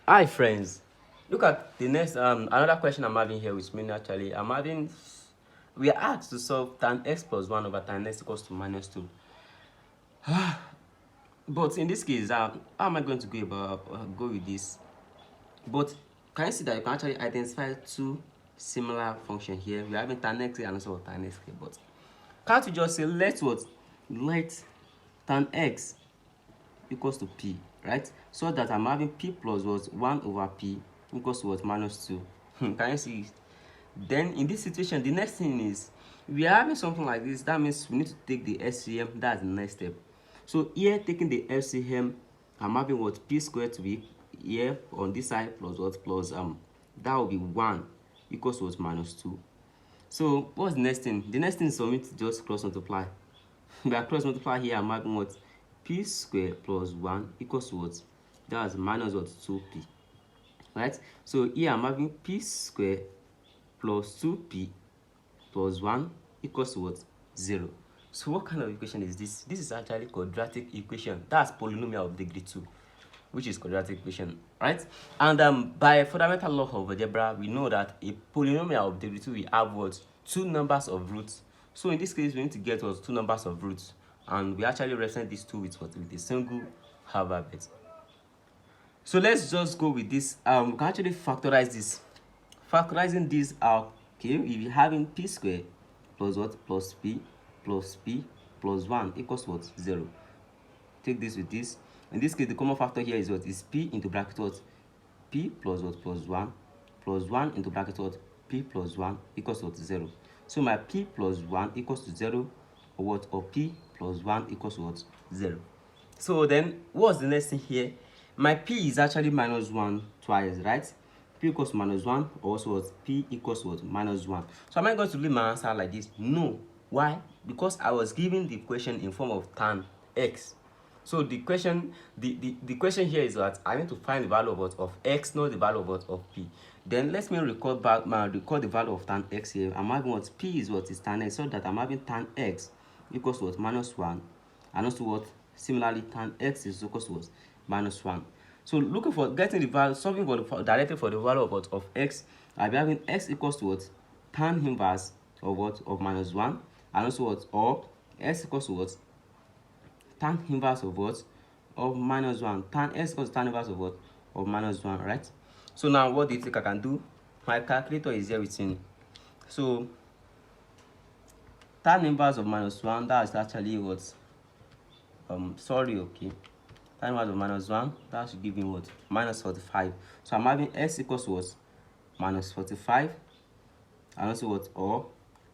Hi friends, look at the next another question I'm having here with me. Actually, we are asked to solve tan x plus 1 over tan x equals to minus 2. But in this case, how am I going to go with this? But can you see that you can actually identify two similar functions here? We're having tan x here and also tan x here. But can't you just say let tan x equals to p, right? So that I'm having p plus 1 over p equals to minus 2. Can you see it? Then in this situation, the next thing is we are having something like this. That means we need to take the LCM. That's the next step. So here, taking the LCM, I'm having p squared to be here on this side plus that will be 1 equals to minus 2. So what's the next thing? The next thing is for me to just cross multiply. We are cross multiply here. I'm having p squared plus 1 equals to that's minus 2p, right? So here I'm having p squared plus 2p plus 1 equals to 0. So what kind of equation is this? This is actually quadratic equation. That's polynomial of degree 2, which is quadratic equation, right? And by fundamental law of algebra, we know that a polynomial of degree 2 will have two numbers of roots. So in this case, we need to get two numbers of roots, and we actually represent these two with a single alphabet. So let's just go with this. We can actually factorize this. Factorizing this out, okay, we're having p squared plus plus p plus 1 equals to 0. Take this with this. In this case, the common factor here is p into bracket p plus plus 1 plus 1 into bracket p plus 1 equals to 0. So my p plus 1 equals to 0, or p plus 1 equals to 0. So then what's the next thing here? My p is actually minus 1 twice, right? P equals to minus 1, or also p equals to minus 1. So am I going to leave my answer like this? No. Why? Because I was given the question in form of tan x. So the question here is that I need to find the value of x, not the value of p. Then let me record the value of tan x here. I'm having p is tan x, so that I'm having tan x equals to minus 1, and also similarly tan x is equals to minus 1. So looking for getting the value, solving directly for the value of x, I'll be having x equals to tan inverse of minus 1, and also or x equals to tan inverse of minus 1. Tan x equals to tan inverse of minus 1, right? So now what do you think I can do? My calculator is here with me. So tan inverse of minus 1, that's actually okay. Tan inverse of minus 1, that should give me minus 45. So I'm having x equals to minus 45, and also or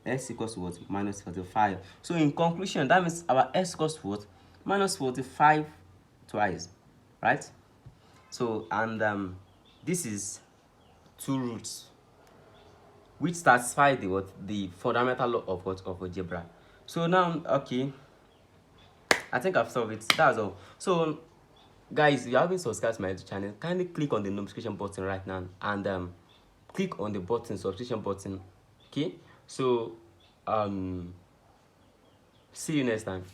x equals to minus 45. So in conclusion, that means our x equals to minus 45 twice, right? So and this is two roots which satisfy the fundamental law of algebra. So now, okay, I think I've solved it. That's all. So guys, if you haven't subscribed to my YouTube channel, kindly click on the notification button right now, and click on the subscription button. Okay, so see you next time.